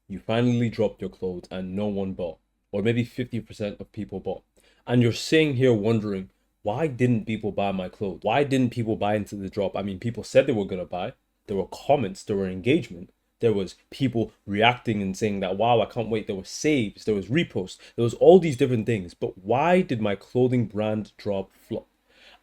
You finally dropped your clothes and no one bought, or maybe 50% of people bought. And you're sitting here wondering, why didn't people buy my clothes? Why didn't people buy into the drop? I mean, people said they were going to buy. There were comments, there were engagement. There was people reacting and saying that, wow, I can't wait. There were saves, there was reposts, there was all these different things. But why did my clothing brand drop flop?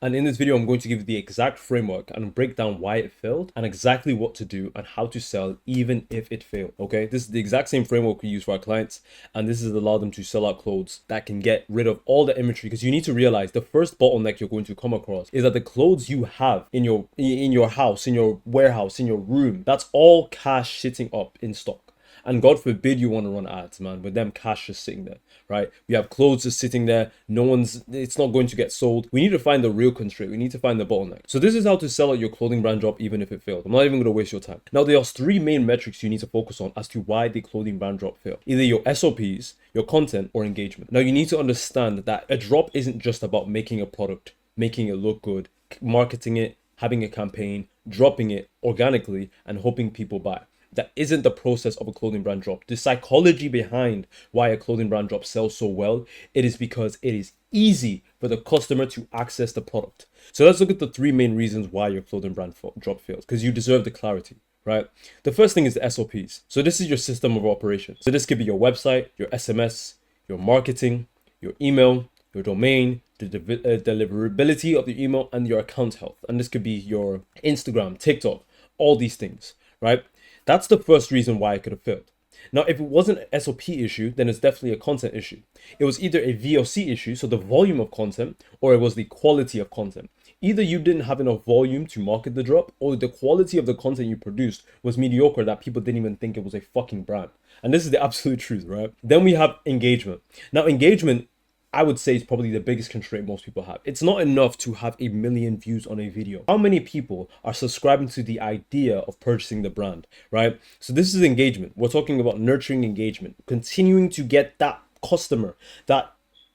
And in this video, I'm going to give you the exact framework and break down why it failed and exactly what to do and how to sell even if it failed. Okay, this is the exact same framework we use for our clients, and this is allow them to sell out clothes that can get rid of all the inventory. Because you need to realize the first bottleneck you're going to come across is that the clothes you have in your house, in your warehouse, in your room, that's all cash sitting up in stock. And God forbid you want to run ads, man, with them cash just sitting there, right? We have clothes just sitting there. It's not going to get sold. We need to find the real constraint. We need to find the bottleneck. So this is how to sell out your clothing brand drop even if it failed. I'm not even going to waste your time. Now, there are three main metrics you need to focus on as to why the clothing brand drop failed. Either your SOPs, your content, or engagement. Now, you need to understand that a drop isn't just about making a product, making it look good, marketing it, having a campaign, dropping it organically, and hoping people buy. That isn't the process of a clothing brand drop. The psychology behind why a clothing brand drop sells so well, it is because it is easy for the customer to access the product. So let's look at the three main reasons why your clothing brand drop fails, because you deserve the clarity, right? The first thing is the SOPs. So this is your system of operations. So this could be your website, your SMS, your marketing, your email, your domain, the deliverability of the email, and your account health. And this could be your Instagram, TikTok, all these things, right? That's the first reason why it could have failed. Now, if it wasn't an SOP issue, then it's definitely a content issue. It was either a VOC issue, so the volume of content, or it was the quality of content. Either you didn't have enough volume to market the drop, or the quality of the content you produced was mediocre that people didn't even think it was a fucking brand. And this is the absolute truth, right? Then we have engagement. Now, engagement, I would say, is probably the biggest constraint most people have. It's not enough to have 1 million views on a video. How many people are subscribing to the idea of purchasing the brand, right? So this is engagement. We're talking about nurturing engagement, continuing to get that customer, that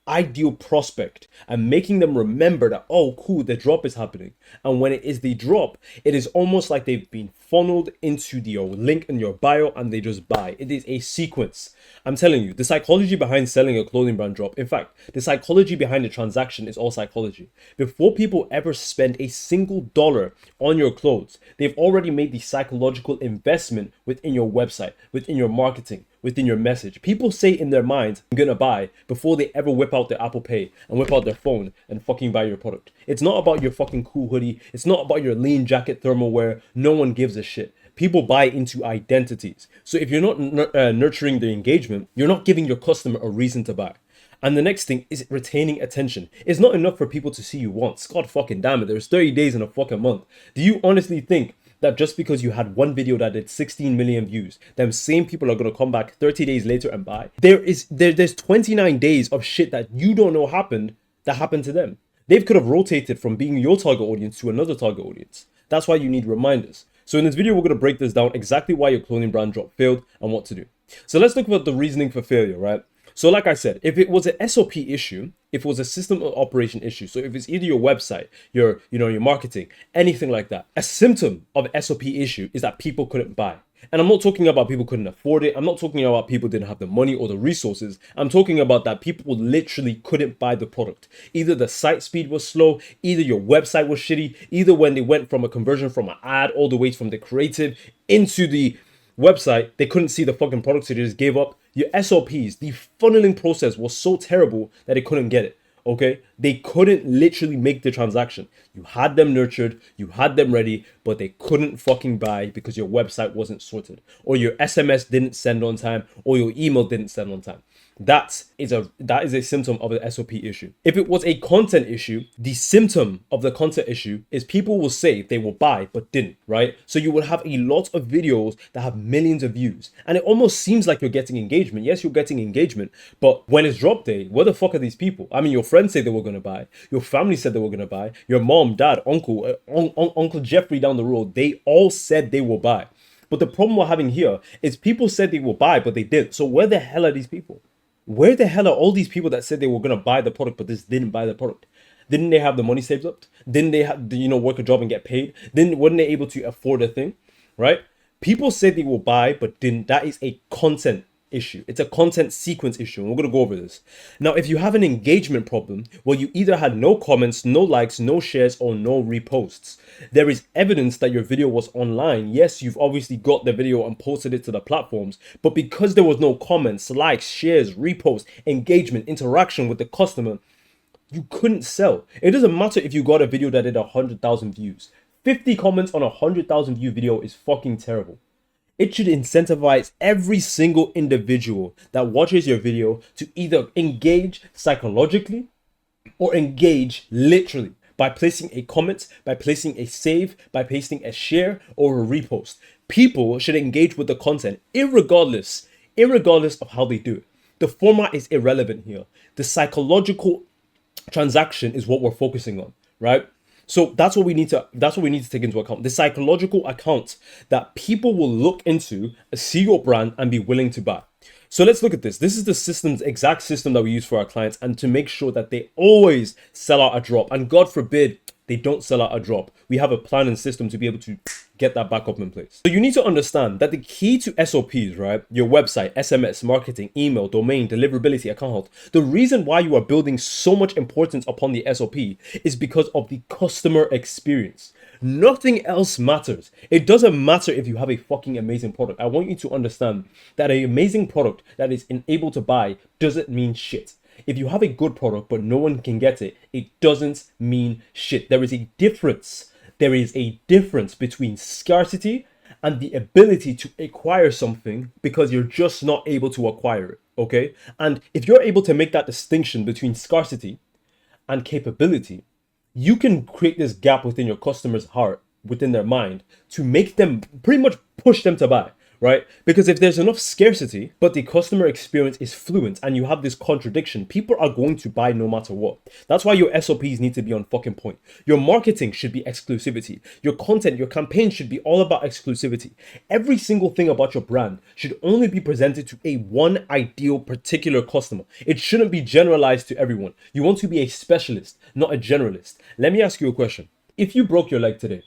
ideal prospect, and making them remember that, oh cool, the drop is happening. And when it is the drop, it is almost like they've been funneled into your link in your bio and they just buy. It is a sequence. I'm telling you, the psychology behind selling a clothing brand drop, in fact, the psychology behind the transaction is all psychology. Before people ever spend a single dollar on your clothes, they've already made the psychological investment within your website, within your marketing, within your message. People say in their minds, I'm gonna buy, before they ever whip out their Apple Pay and whip out their phone and fucking buy your product. It's not about your fucking cool hoodie. It's not about your lean jacket thermal wear. No one gives a shit. People buy into identities. So if you're not nurturing the engagement, you're not giving your customer a reason to buy. And the next thing is retaining attention. It's not enough for people to see you once. God fucking damn it. There's 30 days in a fucking month. Do you honestly think that just because you had one video that did 16 million views, them same people are going to come back 30 days later and buy? There's 29 days of shit that you don't know happened that happened to them. They could have rotated from being your target audience to another target audience. That's why you need reminders. So in this video, we're going to break this down, exactly why your clothing brand drop failed and what to do. So let's look at the reasoning for failure, right? So like I said, if it was an SOP issue, if it was a system of operation issue, so if it's either your website, your marketing, anything like that, a symptom of an SOP issue is that people couldn't buy. And I'm not talking about people couldn't afford it. I'm not talking about people didn't have the money or the resources. I'm talking about that people literally couldn't buy the product. Either the site speed was slow, either your website was shitty, either when they went from a conversion from an ad all the way from the creative into the website, they couldn't see the fucking product, so they just gave up. Your SOPs, the funneling process was so terrible that they couldn't get it. Okay, they couldn't literally make the transaction. You had them nurtured, you had them ready, but they couldn't fucking buy because your website wasn't sorted, or your SMS didn't send on time, or your email didn't send on time. That is a symptom of an SOP issue. If it was a content issue, the symptom of the content issue is people will say they will buy but didn't, right? So you will have a lot of videos that have millions of views, and it almost seems like you're getting engagement. Yes, you're getting engagement, but when it's drop day, where the fuck are these people? I mean, your friends say they were gonna buy, your family said they were gonna buy, your mom, dad, uncle, Uncle Jeffrey down the road, they all said they will buy. But the problem we're having here is people said they will buy, but they didn't. So where the hell are these people? Where the hell are all these people that said they were going to buy the product but just didn't buy the product? Didn't they have the money saved up? Didn't they have, work a job and get paid? Weren't they able to afford a thing, right? People said they will buy, but didn't. That is a content issue. It's a content sequence issue. And we're going to go over this. Now, if you have an engagement problem, well, you either had no comments, no likes, no shares, or no reposts. There is evidence that your video was online. Yes, you've obviously got the video and posted it to the platforms, but because there was no comments, likes, shares, reposts, engagement, interaction with the customer, you couldn't sell. It doesn't matter if you got a video that did 100,000 views. 50 comments on a 100,000 view video is fucking terrible. It should incentivize every single individual that watches your video to either engage psychologically or engage literally by placing a comment, by placing a save, by placing a share or a repost. People should engage with the content irregardless of how they do it. The format is irrelevant here. The psychological transaction is what we're focusing on, right? So that's what we need to take into account. The psychological account that people will look into, see your brand and be willing to buy. So let's look at this. This is the exact system that we use for our clients, and to make sure that they always sell out a drop, and God forbid they don't sell out a drop. We have a plan and system to be able to get that back up in place. So you need to understand that the key to SOPs, right? Your website, SMS, marketing, email, domain, deliverability, account health. The reason why you are building so much importance upon the SOP is because of the customer experience. Nothing else matters. It doesn't matter if you have a fucking amazing product. I want you to understand that an amazing product that is able to buy doesn't mean shit. If you have a good product but no one can get it, it doesn't mean shit. There is a difference. There is a difference between scarcity and the ability to acquire something because you're just not able to acquire it, okay? And if you're able to make that distinction between scarcity and capability, you can create this gap within your customer's heart, within their mind, to make them pretty much push them to buy. Right? Because if there's enough scarcity, but the customer experience is fluent and you have this contradiction, people are going to buy no matter what. That's why your SOPs need to be on fucking point. Your marketing should be exclusivity. Your content, your campaign should be all about exclusivity. Every single thing about your brand should only be presented to a one ideal particular customer. It shouldn't be generalized to everyone. You want to be a specialist, not a generalist. Let me ask you a question. If you broke your leg today,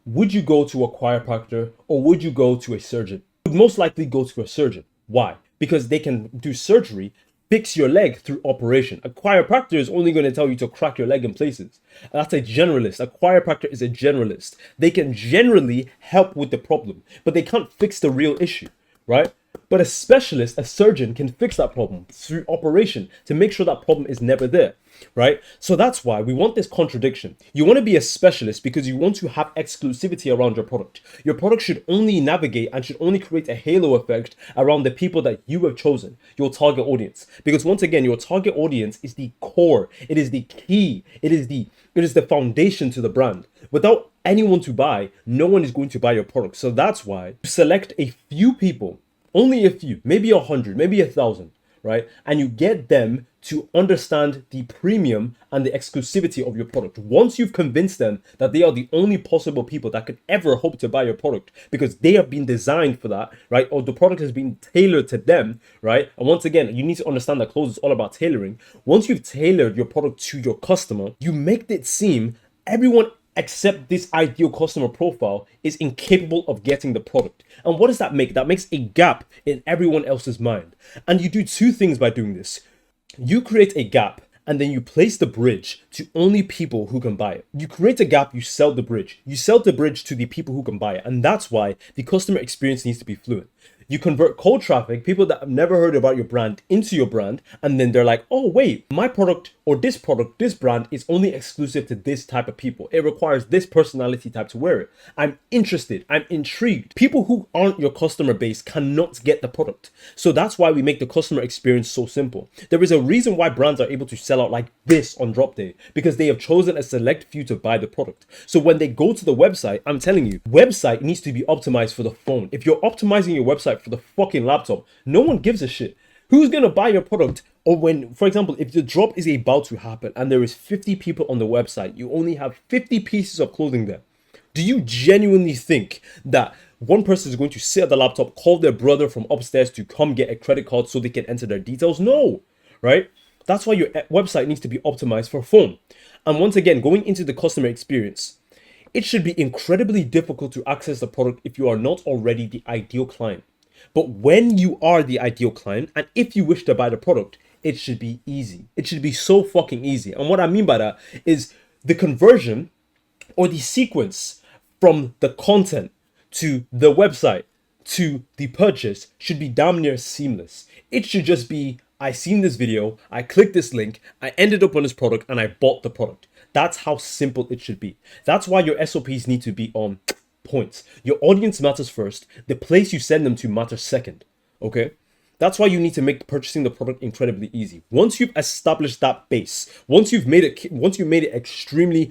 would you go to a chiropractor or would you go to a surgeon? Would most likely go to a surgeon. Why? Because they can do surgery, fix your leg through operation. A chiropractor is only going to tell you to crack your leg in places. That's a generalist. A chiropractor is a generalist. They can generally help with the problem, but they can't fix the real issue, right? But a specialist, a surgeon, can fix that problem through operation to make sure that problem is never there, right? So that's why we want this contradiction. You want to be a specialist because you want to have exclusivity around your product. Your product should only navigate and should only create a halo effect around the people that you have chosen, your target audience. Because once again, your target audience is the core. It is the key. It is the foundation to the brand. Without anyone to buy, no one is going to buy your product. So that's why you select a few people, only a few, maybe 100, maybe 1,000, right? And you get them to understand the premium and the exclusivity of your product. Once you've convinced them that they are the only possible people that could ever hope to buy your product because they have been designed for that, right? Or the product has been tailored to them, right? And once again, you need to understand that clothes is all about tailoring. Once you've tailored your product to your customer, you make it seem everyone except this ideal customer profile is incapable of getting the product. And what does that make? That makes a gap in everyone else's mind. And you do two things by doing this. You create a gap and then you place the bridge to only people who can buy it. You create a gap, you sell the bridge. You sell the bridge to the people who can buy it. And that's why the customer experience needs to be fluent. You convert cold traffic, people that have never heard about your brand, into your brand, and then they're like, oh wait, my product or this brand is only exclusive to this type of people. It requires this personality type to wear it. I'm interested, I'm intrigued. People who aren't your customer base cannot get the product. So that's why we make the customer experience so simple. There is a reason why brands are able to sell out like this on drop day, because they have chosen a select few to buy the product. So when they go to the website, I'm telling you, website needs to be optimized for the phone. If you're optimizing your website for the fucking laptop, no one gives a shit. Who's gonna buy your product? Or when, for example, if the drop is about to happen and there is 50 people on the website, you only have 50 pieces of clothing there. Do you genuinely think that one person is going to sit at the laptop, call their brother from upstairs to come get a credit card so they can enter their details? No, right? That's why your website needs to be optimized for phone. And once again, going into the customer experience, It should be incredibly difficult to access the product if you are not already the ideal client. But when you are the ideal client, and if you wish to buy the product, it should be easy. It should be so fucking easy. And what I mean by that is the conversion or the sequence from the content to the website to the purchase should be damn near seamless. It should just be, I seen this video, I clicked this link, I ended up on this product, and I bought the product. That's how simple it should be. That's why your SOPs need to be on point. Your audience matters first. The place you send them to matters second. Okay? That's why you need to make purchasing the product incredibly easy. Once you've established that base, once you've made it extremely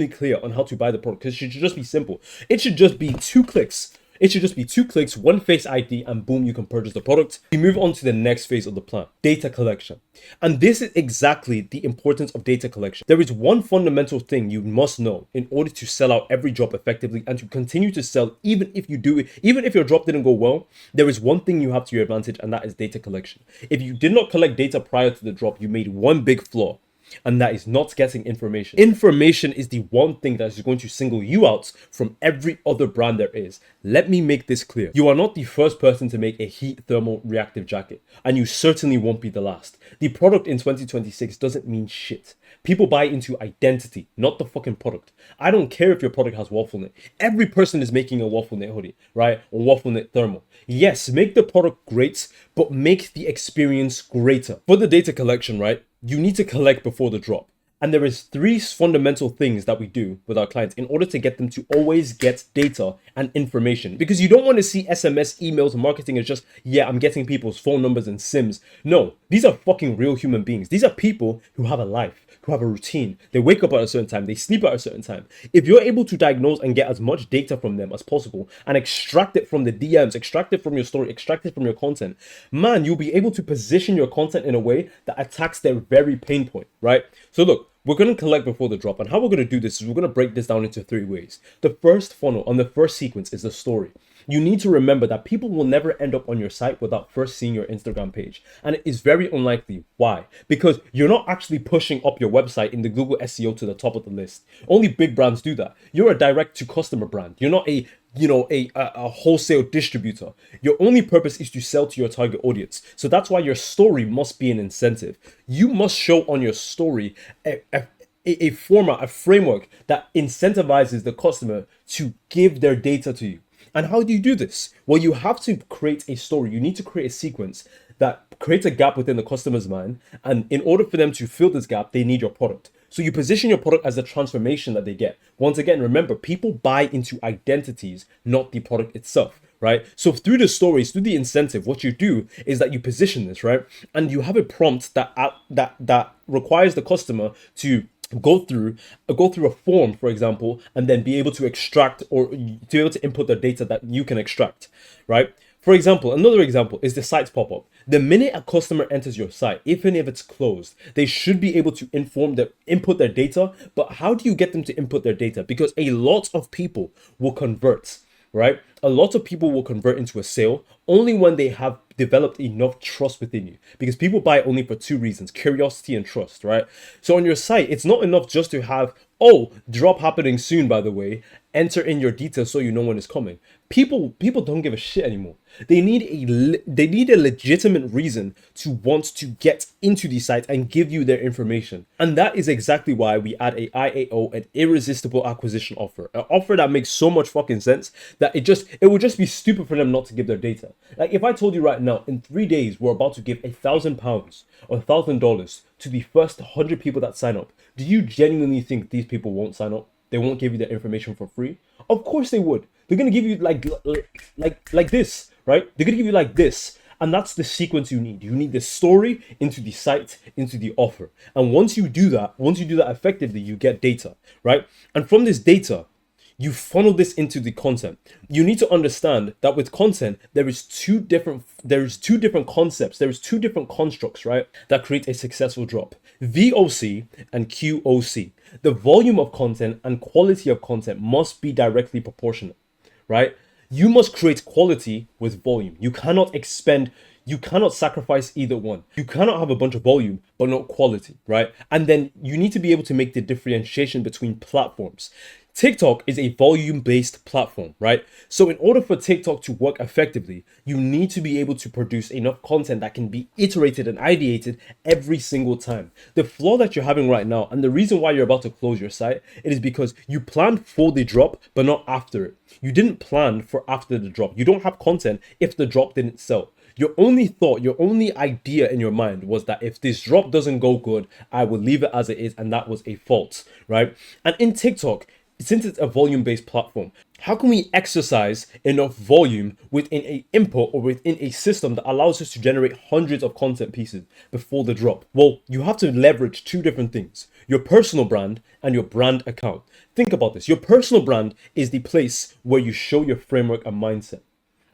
clear on how to buy the product, because it should just be simple. It should just be 2 clicks. It should just be 2 clicks, one Face ID, and boom, you can purchase the product. We move on to the next phase of the plan, data collection. And this is exactly the importance of data collection. There is one fundamental thing you must know in order to sell out every drop effectively and to continue to sell even if your drop didn't go well. There is one thing you have to your advantage, and that is data collection. If you did not collect data prior to the drop, you made one big flaw. And that is not getting information. Information is the one thing that is going to single you out from every other brand there is. Let me make this clear. You are not the first person to make a heat thermal reactive jacket, and you certainly won't be the last. The product in 2026 doesn't mean shit. People buy into identity, not the fucking product. I don't care if your product has waffle knit. Every person is making a waffle knit hoodie, right? Or waffle knit thermal. Yes, make the product great, but make the experience greater. For the data collection, right? You need to collect before the drop. And there is 3 fundamental things that we do with our clients in order to get them to always get data and information. Because you don't want to see SMS, emails, marketing as just, yeah, I'm getting people's phone numbers and SIMs. No, these are fucking real human beings. These are people who have a life, who have a routine. They wake up at a certain time, they sleep at a certain time. If you're able to diagnose and get as much data from them as possible and extract it from the DMs, extract it from your story, extract it from your content, man, you'll be able to position your content in a way that attacks their very pain point, right? So look, we're going to collect before the drop, and how we're going to do this is we're going to break this down into 3 ways. The first funnel on the first sequence is the story. You need to remember that people will never end up on your site without first seeing your Instagram page. And it is very unlikely. Why? Because you're not actually pushing up your website in the Google SEO to the top of the list. Only big brands do that. You're a direct to customer brand. You're not a wholesale distributor. Your only purpose is to sell to your target audience. So that's why your story must be an incentive. You must show on your story a format, a framework that incentivizes the customer to give their data to you. And how do you do this? Well, you have to create a story. You need to create a sequence that creates a gap within the customer's mind. And in order for them to fill this gap, they need your product. So you position your product as the transformation that they get. Once again, remember, people buy into identities, not the product itself, right? So through the stories, through the incentive, what you do is that you position this, right? And you have a prompt that requires the customer to go through a form, for example, and then be able to extract or to be able to input the data that you can extract, right? For example, another example is the sites pop-up. The minute a customer enters your site, even if it's closed, they should be able to input their data. But how do you get them to input their data? Because a lot of people will convert, right? A lot of people will convert into a sale only when they have developed enough trust within you. Because people buy only for 2 reasons, curiosity and trust, right? So on your site, it's not enough just to have, oh, drop happening soon, by the way, enter in your details so you know when it's coming. People don't give a shit anymore. They need a legitimate reason to want to get into the site and give you their information. And that is exactly why we add a IAO, an irresistible acquisition offer. An offer that makes so much fucking sense that it would just be stupid for them not to give their data. Like if I told you right now, in 3 days, we're about to give £1,000 or $1,000 to the first 100 people that sign up, do you genuinely think these people won't sign up? They won't give you their information for free? Of course they would. They're going to give you like this, right? They're going to give you like this. And that's the sequence you need. You need the story into the site, into the offer. And once you do that effectively, you get data, right? And from this data, you funnel this into the content. You need to understand that with content, there is two different concepts, there is 2 different constructs, right, that create a successful drop. VOC and QOC. The volume of content and quality of content must be directly proportionate, right? You must create quality with volume. You cannot expend You cannot sacrifice either one. You cannot have a bunch of volume but not quality, right? And then you need to be able to make the differentiation between platforms. TikTok is a volume-based platform, right? So in order for TikTok to work effectively, you need to be able to produce enough content that can be iterated and ideated every single time. The flaw that you're having right now, and the reason why you're about to close your site, it is because you planned for the drop, but not after it. You didn't plan for after the drop. You don't have content if the drop didn't sell. Your only thought, your only idea in your mind was that if this drop doesn't go good, I will leave it as it is, and that was a fault, right? And in TikTok, since it's a volume-based platform, how can we exercise enough volume within a input or within a system that allows us to generate hundreds of content pieces before the drop? Well, you have to leverage two different things: your personal brand and your brand account. Think about this. Your personal brand is the place where you show your framework and mindset,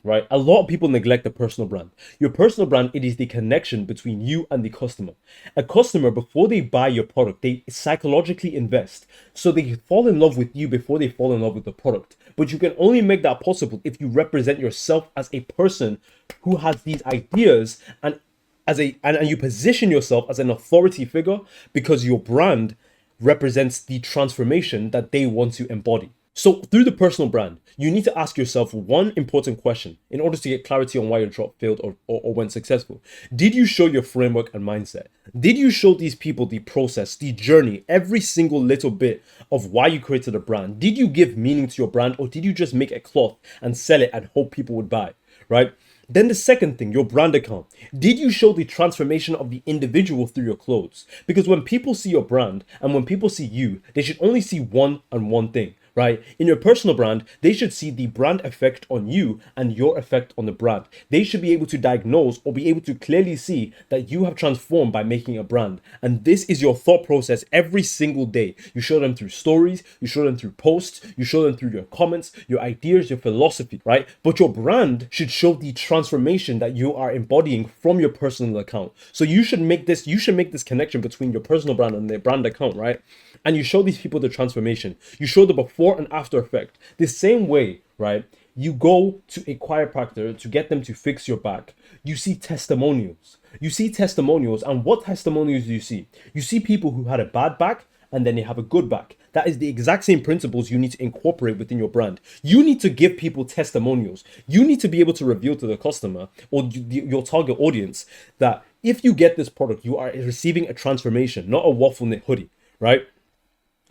right? A lot of people neglect the personal brand. Your personal brand, it is the connection between you and the customer. A customer, before they buy your product, they psychologically invest. So they fall in love with you before they fall in love with the product. But you can only make that possible if you represent yourself as a person who has these ideas, and and you position yourself as an authority figure, because your brand represents the transformation that they want to embody. So through the personal brand, you need to ask yourself one important question in order to get clarity on why your drop failed or went successful. Did you show your framework and mindset? Did you show these people the process, the journey, every single little bit of why you created a brand? Did you give meaning to your brand, or did you just make a cloth and sell it and hope people would buy, right? Then the second thing, your brand account. Did you show the transformation of the individual through your clothes? Because when people see your brand and when people see you, they should only see one and one thing, right? In your personal brand, they should see the brand effect on you and your effect on the brand. They should be able to diagnose or be able to clearly see that you have transformed by making a brand. And this is your thought process every single day. You show them through stories, you show them through posts, you show them through your comments, your ideas, your philosophy, right? But your brand should show the transformation that you are embodying from your personal account. So you should make this connection between your personal brand and their brand account, right? And you show these people the transformation. You show the before and after effect. The same way, right? You go to a chiropractor to get them to fix your back. You see testimonials. And what testimonials do you see? You see people who had a bad back and then they have a good back. That is the exact same principles you need to incorporate within your brand. You need to give people testimonials. You need to be able to reveal to the customer or your target audience that if you get this product, you are receiving a transformation, not a waffle knit hoodie, right?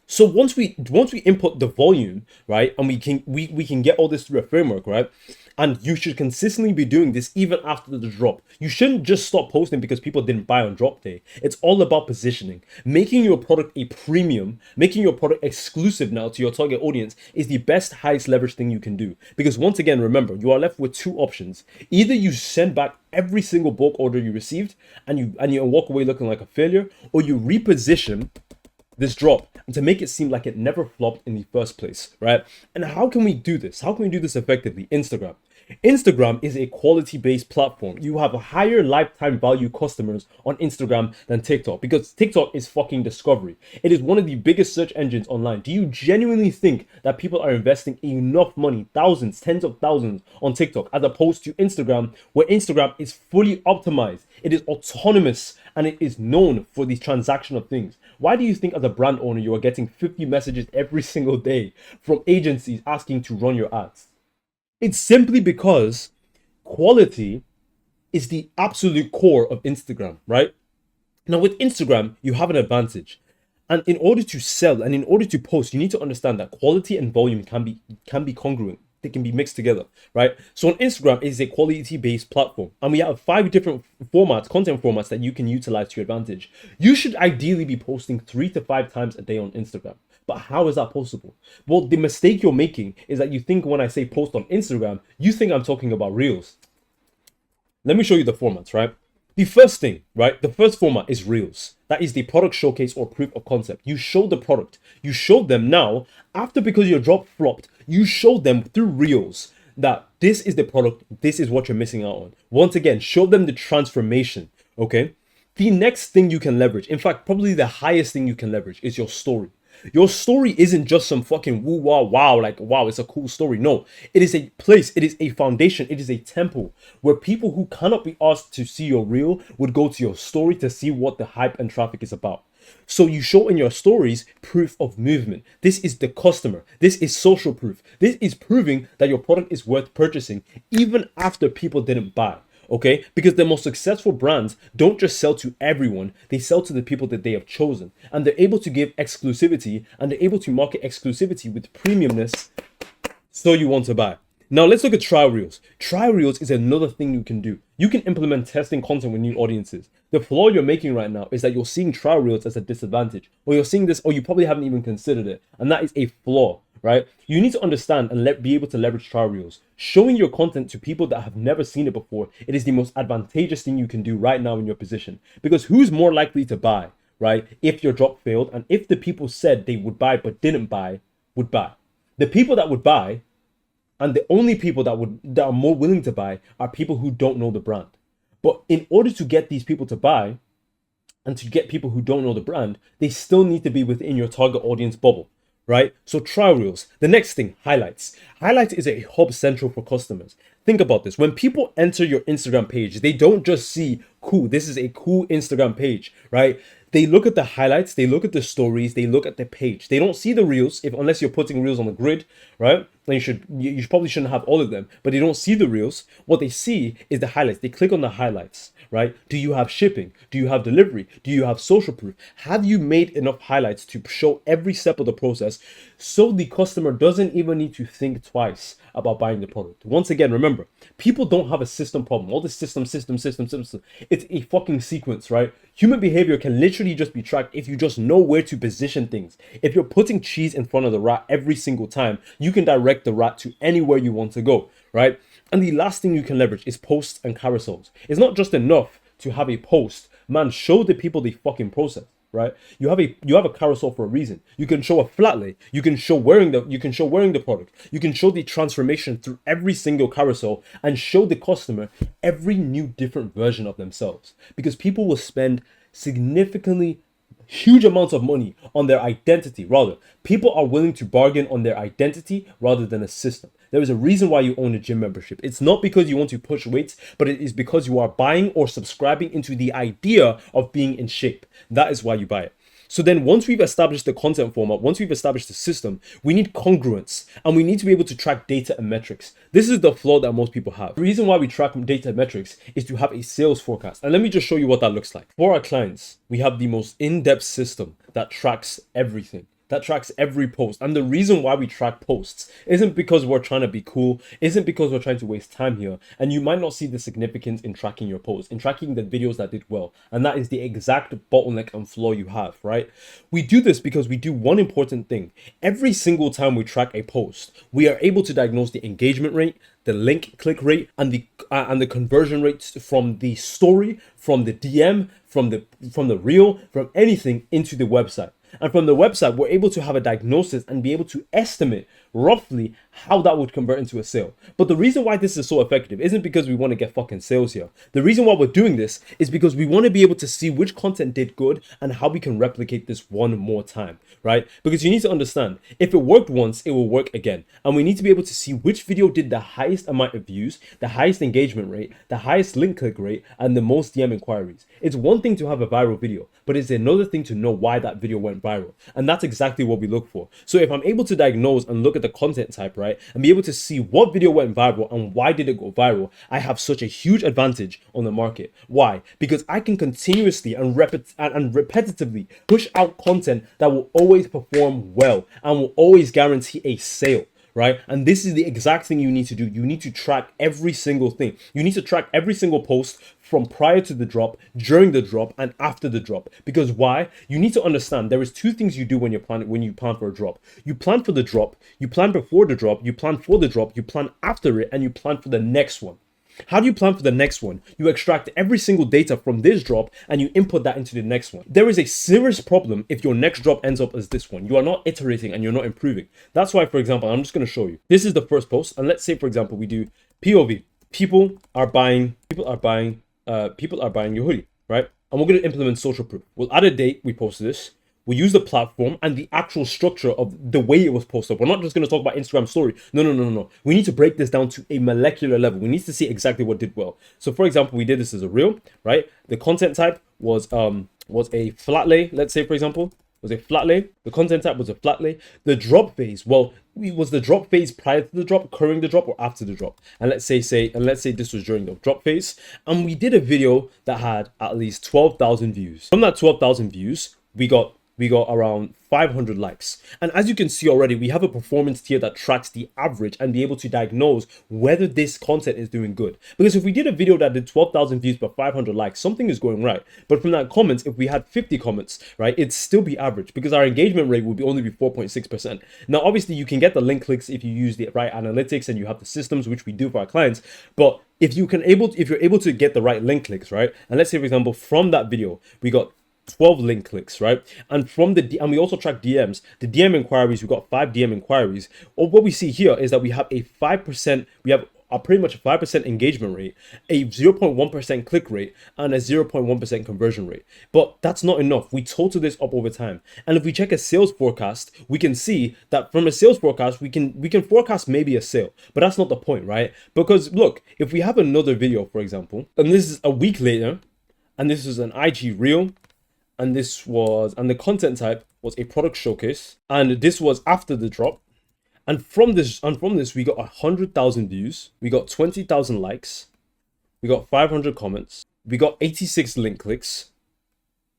So once we input the volume, right, and we can get all this through a framework, right? And you should consistently be doing this even after the drop. You shouldn't just stop posting because people didn't buy on drop day. It's all about positioning. Making your product a premium, making your product exclusive now to your target audience is the best, highest leverage thing you can do. Because once again, remember, you are left with two options. Either you send back every single bulk order you received and you walk away looking like a failure, or you reposition this drop and to make it seem like it never flopped in the first place, right? And how can we do this? How can we do this effectively? Instagram is a quality-based platform. You have a higher lifetime value customers on Instagram than TikTok, because TikTok is fucking discovery. It is one of the biggest search engines online. Do you genuinely think that people are investing enough money, thousands, tens of thousands on TikTok, as opposed to Instagram, where Instagram is fully optimized? It is autonomous and it is known for the transaction of things. Why do you think as a brand owner you are getting 50 messages every single day from agencies asking to run your ads? It's simply because quality is the absolute core of Instagram, right? Now with Instagram, you have an advantage. And in order to sell and in order to post, you need to understand that quality and volume can be congruent. They can be mixed together, right? So on Instagram, it is a quality-based platform. And we have 5 different content formats that you can utilize to your advantage. You should ideally be posting 3 to 5 times a day on Instagram. But how is that possible? Well, the mistake you're making is that you think when I say post on Instagram, you think I'm talking about Reels. Let me show you the formats, right? The first thing, right? The first format is Reels. That is the product showcase or proof of concept. You show the product. You showed them now, after because your drop flopped, you showed them through Reels that this is the product, this is what you're missing out on. Once again, show them the transformation, okay? The next thing you can leverage, in fact, probably the highest thing you can leverage is your story. Your story isn't just some fucking woo wah wow, like wow, it's a cool story. No, it is a place, it is a foundation, it is a temple where people who cannot be asked to see your reel would go to your story to see what the hype and traffic is about. So you show in your stories proof of movement. This is the customer. This is social proof. This is proving that your product is worth purchasing even after people didn't buy. Okay, because the most successful brands don't just sell to everyone, they sell to the people that they have chosen, and they're able to give exclusivity, and they're able to market exclusivity with premiumness, so you want to buy. Now let's look at trial reels. Trial reels is another thing you can do. You can implement testing content with new audiences. The flaw you're making right now is that you're seeing trial reels as a disadvantage, or you're seeing this, or you probably haven't even considered it, and that is a flaw. Right? You need to understand and be able to leverage trial reels. Showing your content to people that have never seen it before, it is the most advantageous thing you can do right now in your position. Because who's more likely to buy, right? If your drop failed, and if the people said they would buy but didn't buy, would buy. The people that would buy, and the only people that are more willing to buy, are people who don't know the brand. But in order to get these people to buy, and to get people who don't know the brand, they still need to be within your target audience bubble. Right? So trial reels. The next thing, highlights. Highlights is a hub central for customers. Think about this. When people enter your Instagram page, they don't just see, cool, this is a cool Instagram page, right? They look at the highlights, they look at the stories, they look at the page. They don't see the reels, unless you're putting reels on the grid, right? Then you probably shouldn't have all of them, but they don't see the reels. What they see is the highlights. They click on the highlights. Right? Do you have shipping? Do you have delivery? Do you have social proof? Have you made enough highlights to show every step of the process so the customer doesn't even need to think twice about buying the product? Once again, remember, people don't have a system problem. All this system. It's a fucking sequence, right? Human behavior can literally just be tracked if you just know where to position things. If you're putting cheese in front of the rat every single time, you can direct the rat to anywhere you want to go, right? And the last thing you can leverage is posts and carousels. It's not just enough to have a post. Man, show the people the fucking process, right? You have a carousel for a reason. You can show a flat lay. You can show wearing the product. You can show the transformation through every single carousel and show the customer every new different version of themselves. Because people will spend significantly huge amounts of money on their identity. Rather, people are willing to bargain on their identity rather than a system. There is a reason why you own a gym membership. It's not because you want to push weights, but it is because you are buying or subscribing into the idea of being in shape. That is why you buy it. So then once we've established the content format, once we've established the system, we need congruence, and we need to be able to track data and metrics. This is the flaw that most people have. The reason why we track data and metrics is to have a sales forecast. And let me just show you what that looks like. For our clients, we have the most in-depth system that tracks everything. That tracks every post. And the reason why we track posts isn't because we're trying to be cool, isn't because we're trying to waste time here. And you might not see the significance in tracking your posts, in tracking the videos that did well. And that is the exact bottleneck and flaw you have, right? We do this because we do one important thing. Every single time we track a post, we are able to diagnose the engagement rate, the link click rate, and the conversion rates from the story, from the DM, from the reel, from anything into the website. And from the website, we're able to have a diagnosis and be able to estimate roughly how that would convert into a sale. But the reason why this is so effective isn't because we want to get fucking sales here. The reason why we're doing this is because we want to be able to see which content did good and how we can replicate this one more time, right? Because you need to understand, if it worked once, it will work again. And we need to be able to see which video did the highest amount of views, the highest engagement rate, the highest link click rate, and the most DM inquiries. It's one thing to have a viral video, but it's another thing to know why that video went viral. And that's exactly what we look for. So if I'm able to diagnose and look at the content type, right, and be able to see what video went viral and why did it go viral, I have such a huge advantage on the market. Why? Because I can continuously and repetitively push out content that will always perform well and will always guarantee a sale. Right? And this is the exact thing you need to do. You need to track every single thing. You need to track every single post from prior to the drop, during the drop, and after the drop. Because why? You need to understand there is two things you do when you plan for a drop. You plan for the drop, you plan before the drop, you plan for the drop, you plan after it, and you plan for the next one. How do you plan for the next one? You extract every single data from this drop and you input that into the next one. There is a serious problem if your next drop ends up as this one. You are not iterating and you're not improving. That's why, for example, I'm just going to show you. This is the first post. And let's say, for example, we do POV. People are buying your hoodie, right? And we're going to implement social proof. We'll add a date. We post this. we use the platform and the actual structure of the way it was posted. We're not just going to talk about Instagram story. No. We need to break this down to a molecular level. We need to see exactly what did well. So for example, we did this as a reel, right? The content type was a flat lay, let's say for example, was a flat lay. The content type was a flat lay. The drop phase, well, was the drop phase prior to the drop, during the drop, or after the drop? And let's say this was during the drop phase. And we did a video that had at least 12,000 views. From that 12,000 views, we got around 500 likes. And as you can see already, we have a performance tier that tracks the average and be able to diagnose whether this content is doing good. Because if we did a video that did 12,000 views but 500 likes, something is going right. But from that comments, if we had 50 comments, right, it'd still be average because our engagement rate would only be 4.6%. Now, obviously, you can get the link clicks if you use the right analytics and you have the systems, which we do for our clients. But if you're able to get the right link clicks, right, and let's say, for example, from that video, we got 12 link clicks, right? And and we also track DMs. The DM inquiries, we got 5 DM inquiries. Or what we see here is that we have a 5%, we have pretty much a 5% engagement rate, a 0.1% click rate, and a 0.1% conversion rate. But that's not enough. We total this up over time. And if we check a sales forecast, we can see that from a sales forecast, we can forecast maybe a sale. But that's not the point, right? Because look, if we have another video, for example, and this is a week later, and this is an IG reel, and the content type was a product showcase, and this was after the drop. And from this we got 100,000 views, we got 20,000 likes, we got 500 comments, we got 86 link clicks,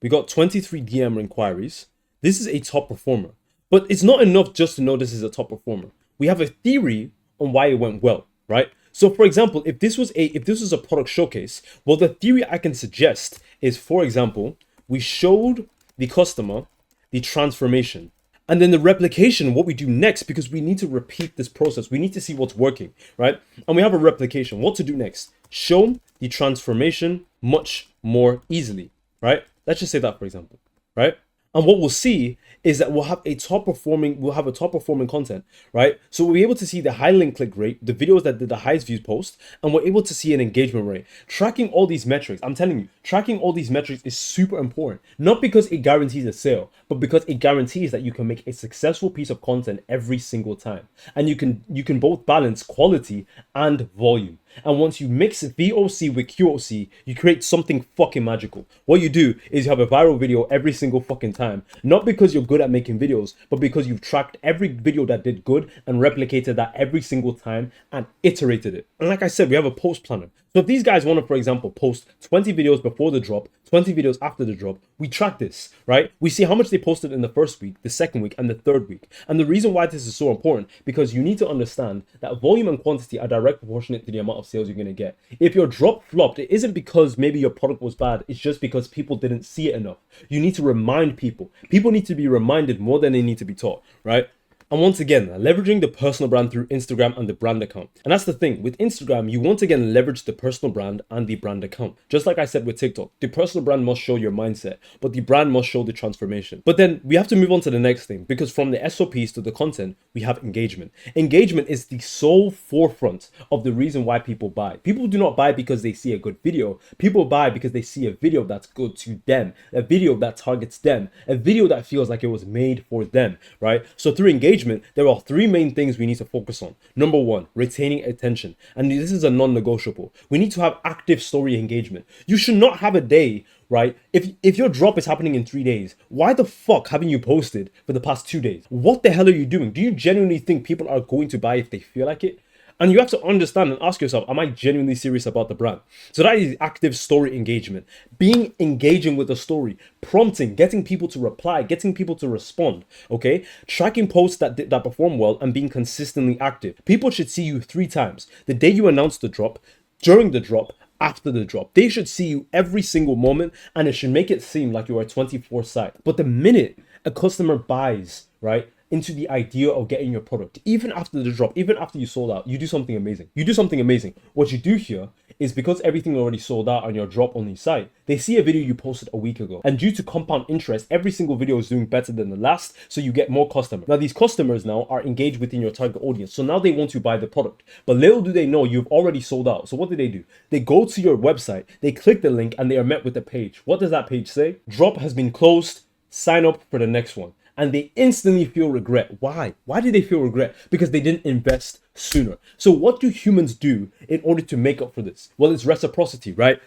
we got 23 DM inquiries. This is a top performer. But it's not enough just to know this is a top performer. We have a theory on why it went well, right? So for example, if this was a product showcase, well, the theory I can suggest is, for example, we showed the customer the transformation. And then the replication, what we do next, because we need to repeat this process. We need to see what's working, right? And we have a replication. What to do next? Show the transformation much more easily, right? Let's just say that, for example, right? And what we'll see is that we'll have a top performing content, right? So we'll be able to see the high link click rate, the videos that did the highest views post, and we're able to see an engagement rate. Tracking all these metrics, I'm telling you, tracking all these metrics is super important. Not because it guarantees a sale, but because it guarantees that you can make a successful piece of content every single time. And you can both balance quality and volume. And once you mix VOC with QOC, you create something fucking magical. What you do is you have a viral video every single fucking time. Not because you're good at making videos, but because you've tracked every video that did good and replicated that every single time and iterated it. And like I said, we have a post planner. So if these guys want to, for example, post 20 videos before the drop, 20 videos after the drop, we track this, right? We see how much they posted in the first week, the second week, and the third week. And the reason why this is so important, because you need to understand that volume and quantity are direct proportionate to the amount of sales you're going to get. If your drop flopped, it isn't because maybe your product was bad. It's just because people didn't see it enough. You need to remind people. People need to be reminded more than they need to be taught, right? And once again, leveraging the personal brand through Instagram and the brand account. And that's the thing, with Instagram, you once again leverage the personal brand and the brand account. Just like I said with TikTok, the personal brand must show your mindset, but the brand must show the transformation. But then we have to move on to the next thing, because from the SOPs to the content, we have engagement. Engagement is the sole forefront of the reason why people buy. People do not buy because they see a good video. People buy because they see a video that's good to them, a video that targets them, a video that feels like it was made for them, right? So through engagement, there are 3 main things we need to focus on. Number 1, retaining attention. And this is a non-negotiable. We need to have active story engagement. You should not have a day, right? If your drop is happening in 3 days, why the fuck haven't you posted for the past 2 days? What the hell are you doing? Do you genuinely think people are going to buy if they feel like it? And you have to understand and ask yourself, am I genuinely serious about the brand? So that is active story engagement. Engaging with the story, prompting, getting people to reply, getting people to respond, okay? Tracking posts that perform well and being consistently active. People should see you 3 times. The day you announce the drop, during the drop, after the drop. They should see you every single moment, and it should make it seem like you are 24/7. But the minute a customer buys, right, into the idea of getting your product, even after the drop, even after you sold out, you do something amazing. What you do here is, because everything already sold out on your drop only site, they see a video you posted a week ago. And due to compound interest, every single video is doing better than the last, so you get more customers. Now, these customers now are engaged within your target audience. So now they want to buy the product. But little do they know you've already sold out. So what do? They go to your website, they click the link, and they are met with a page. What does that page say? Drop has been closed. sign up for the next one. And they instantly feel regret. Why? Why did they feel regret? Because they didn't invest sooner. So what do humans do in order to make up for this? Well, it's reciprocity, right?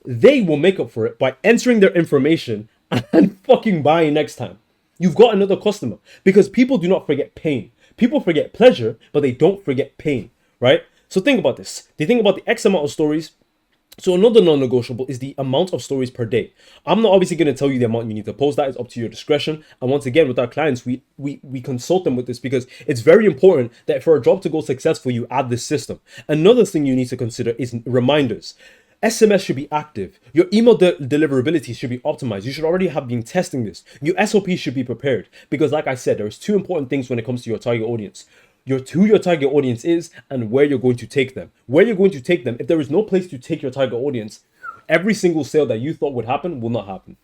They will make up for it by entering their information and fucking buying next time. You've got another customer, because people do not forget pain. People forget pleasure, but they don't forget pain, right? So think about this. They think about the X amount of stories. So another non-negotiable is the amount of stories per day. I'm not obviously going to tell you the amount you need to post. That is up to your discretion. And once again, with our clients, we consult them with this, because it's very important that for a job to go successful, you add this system. Another thing you need to consider is reminders. SMS should be active. Your email deliverability should be optimized. You should already have been testing this. Your SOP should be prepared, because like I said, there's two important things when it comes to your target audience. Who your target audience is and where you're going to take them. Where you're going to take them, if there is no place to take your target audience, every single sale that you thought would happen will not happen.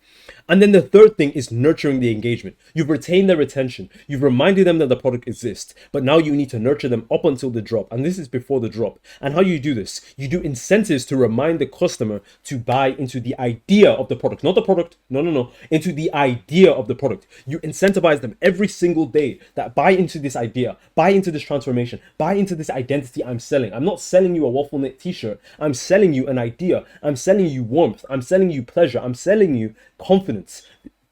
And then the third thing is nurturing the engagement. You've retained their attention. You've reminded them that the product exists, but now you need to nurture them up until the drop. And this is before the drop. And how you do this? You do incentives to remind the customer to buy into the idea of the product, not the product. No. Into the idea of the product. You incentivize them every single day that buy into this idea, buy into this transformation, buy into this identity I'm selling. I'm not selling you a waffle knit t-shirt. I'm selling you an idea. I'm selling you warmth. I'm selling you pleasure. I'm selling you confidence.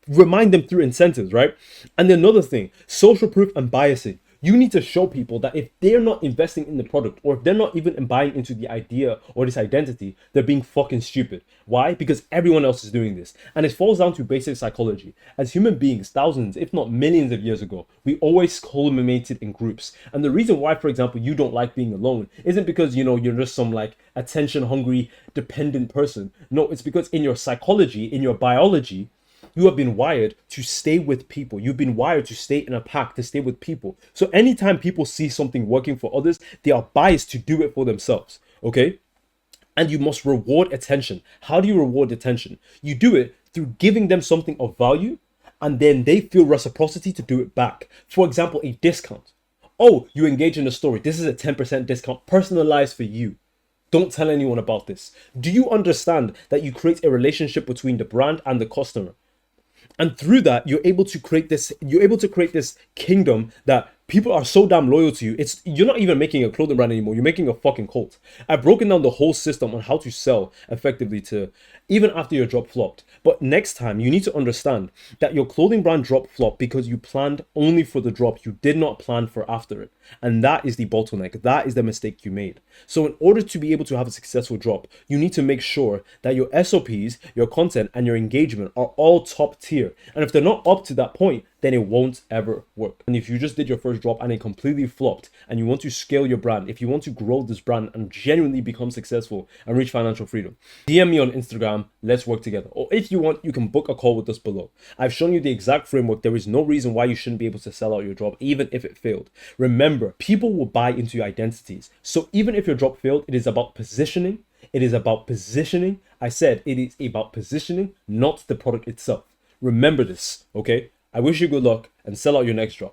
Remind them through incentives, right? And another thing, social proof and biasing. You need to show people that if they're not investing in the product, or if they're not even buying into the idea or this identity, they're being fucking stupid. Why? Because everyone else is doing this. And it falls down to basic psychology. As human beings, thousands, if not millions of years ago, we always culminated in groups. And the reason why, for example, you don't like being alone isn't because, you're just some like attention hungry, dependent person. No, it's because in your psychology, in your biology, you have been wired to stay with people. You've been wired to stay in a pack, to stay with people. So anytime people see something working for others, they are biased to do it for themselves, okay? And you must reward attention. How do you reward attention? You do it through giving them something of value, and then they feel reciprocity to do it back. For example, a discount. Oh, you engage in a story. This is a 10% discount personalized for you. Don't tell anyone about this. Do you understand that you create a relationship between the brand and the customer? And through that, you're able to create this kingdom that people are so damn loyal to you. You're not even making a clothing brand anymore. You're making a fucking cult. I've broken down the whole system on how to sell effectively to even after your drop flopped. But next time, you need to understand that your clothing brand drop flopped because you planned only for the drop. You did not plan for after it. And that is the bottleneck. That is the mistake you made. So in order to be able to have a successful drop, you need to make sure that your SOPs, your content, and your engagement are all top tier. And if they're not up to that point, then it won't ever work. And if you just did your first drop and it completely flopped, and you want to scale your brand, if you want to grow this brand and genuinely become successful and reach financial freedom, DM me on Instagram, let's work together. Or if you want, you can book a call with us below. I've shown you the exact framework. There is no reason why you shouldn't be able to sell out your drop, even if it failed. Remember, people will buy into your identities. So even if your drop failed, it is about positioning. It is about positioning. I said it is about positioning, not the product itself. Remember this, okay? I wish you good luck and sell out your next drop.